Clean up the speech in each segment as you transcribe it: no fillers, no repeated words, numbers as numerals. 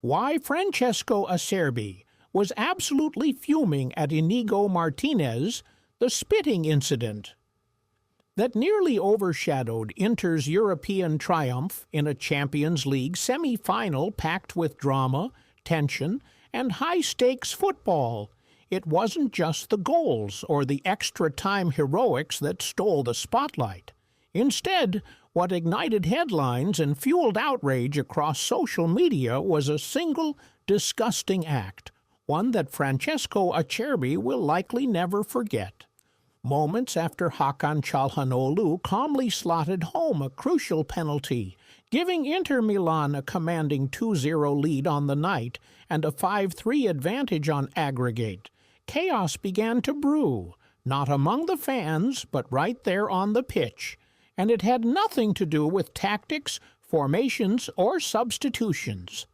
Why Francesco Acerbi was absolutely fuming at Inigo Martinez, the spitting incident that nearly overshadowed Inter's European triumph in a Champions League semi-final packed with drama, tension, and high-stakes football. It wasn't just the goals or the extra-time heroics that stole the spotlight. Instead, what ignited headlines and fueled outrage across social media was a single, disgusting act, one that Francesco Acerbi will likely never forget. Moments after Hakan Çalhanoğlu calmly slotted home a crucial penalty, giving Inter Milan a commanding 2-0 lead on the night and a 5-3 advantage on aggregate, chaos began to brew, not among the fans, but right there on the pitch. And it had nothing to do with tactics, formations, or substitutions.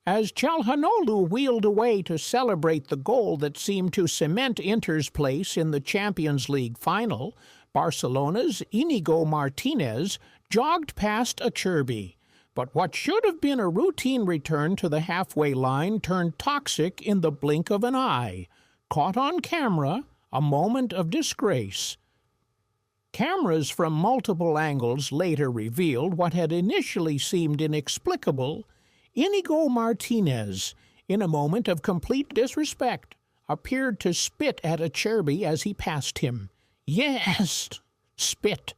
As Çalhanoğlu wheeled away to celebrate the goal that seemed to cement Inter's place in the Champions League final, Barcelona's Inigo Martinez jogged past Acerbi. But what should have been a routine return to the halfway line turned toxic in the blink of an eye. Caught on camera, a moment of disgrace. Cameras from multiple angles later revealed what had initially seemed inexplicable. Inigo Martinez, in a moment of complete disrespect, appeared to spit at Acerbi as he passed him. Yes, spit.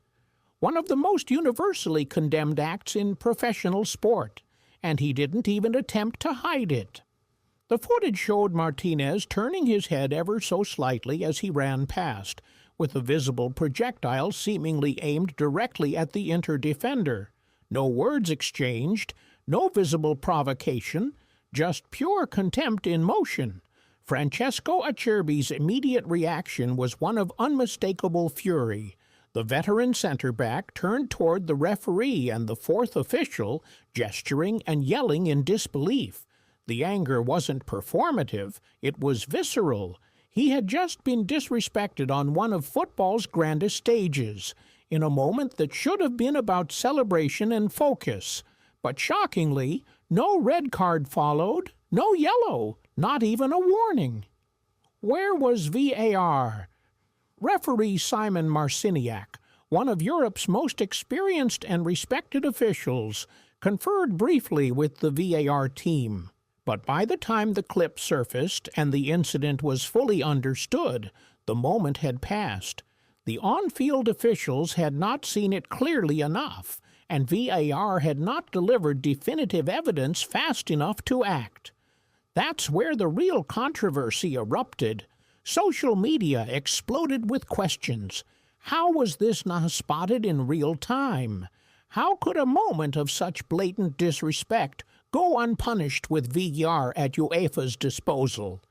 One of the most universally condemned acts in professional sport, and he didn't even attempt to hide it. The footage showed Martinez turning his head ever so slightly as he ran past, with a visible projectile seemingly aimed directly at the Inter defender. No words exchanged, no visible provocation, just pure contempt in motion. Francesco Acerbi's immediate reaction was one of unmistakable fury. The veteran center-back turned toward the referee and the fourth official, gesturing and yelling in disbelief. The anger wasn't performative, it was visceral. He had just been disrespected on one of football's grandest stages, in a moment that should have been about celebration and focus. But shockingly, no red card followed, no yellow, not even a warning. Where was VAR? Referee Simon Marciniak, one of Europe's most experienced and respected officials, conferred briefly with the VAR team. But by the time the clip surfaced and the incident was fully understood, the moment had passed. The on-field officials had not seen it clearly enough, and VAR had not delivered definitive evidence fast enough to act. That's where the real controversy erupted. Social media exploded with questions. How was this not spotted in real time? How could a moment of such blatant disrespect go unpunished with VAR at UEFA's disposal?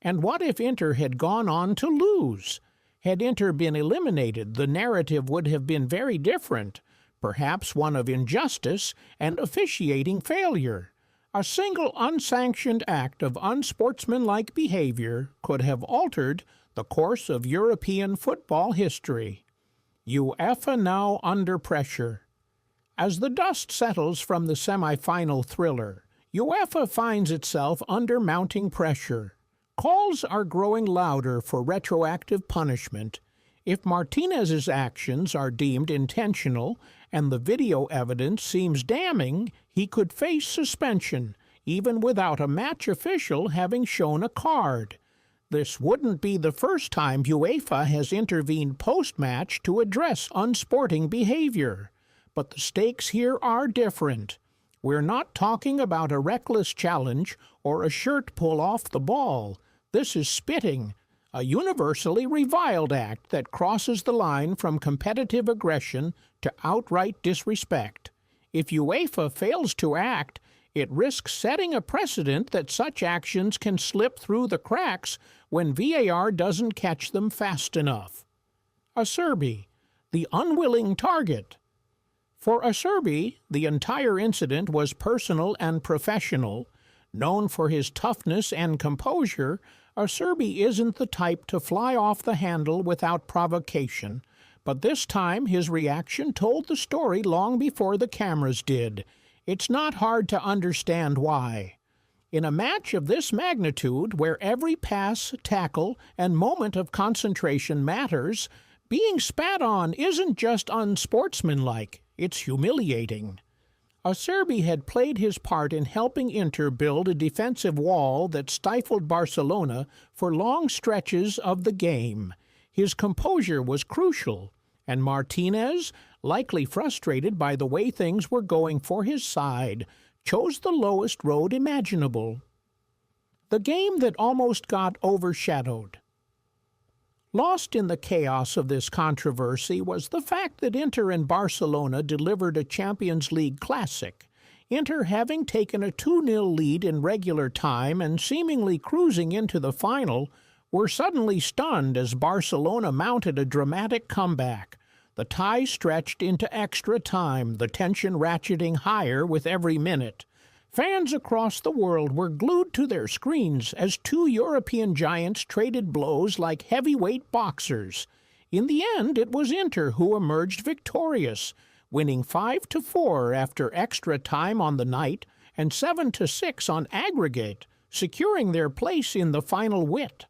And what if Inter had gone on to lose? Had Inter been eliminated, the narrative would have been very different, perhaps one of injustice and officiating failure. A single unsanctioned act of unsportsmanlike behavior could have altered the course of European football history. UEFA now under pressure. As the dust settles from the semi-final thriller, UEFA finds itself under mounting pressure. Calls are growing louder for retroactive punishment. If Martinez's actions are deemed intentional and the video evidence seems damning, he could face suspension, even without a match official having shown a card. This wouldn't be the first time UEFA has intervened post-match to address unsporting behavior. But the stakes here are different. We're not talking about a reckless challenge or a shirt pull off the ball. This is spitting, a universally reviled act that crosses the line from competitive aggression to outright disrespect. If UEFA fails to act, it risks setting a precedent that such actions can slip through the cracks when VAR doesn't catch them fast enough. Acerbi, the unwilling target. For Acerbi, the entire incident was personal and professional. Known for his toughness and composure, Acerbi isn't the type to fly off the handle without provocation. But this time his reaction told the story long before the cameras did. It's not hard to understand why. In a match of this magnitude, where every pass, tackle, and moment of concentration matters, being spat on isn't just unsportsmanlike, it's humiliating. Acerbi had played his part in helping Inter build a defensive wall that stifled Barcelona for long stretches of the game. His composure was crucial, and Martinez, likely frustrated by the way things were going for his side, chose the lowest road imaginable. The game that almost got overshadowed. Lost in the chaos of this controversy was the fact that Inter and Barcelona delivered a Champions League classic, Inter having taken a 2-0 lead in regular time and seemingly cruising into the final, were suddenly stunned as Barcelona mounted a dramatic comeback. The tie stretched into extra time, the tension ratcheting higher with every minute. Fans across the world were glued to their screens as two European giants traded blows like heavyweight boxers. In the end, it was Inter who emerged victorious, winning 5-4 after extra time on the night and 7-6 on aggregate, securing their place in the final wit.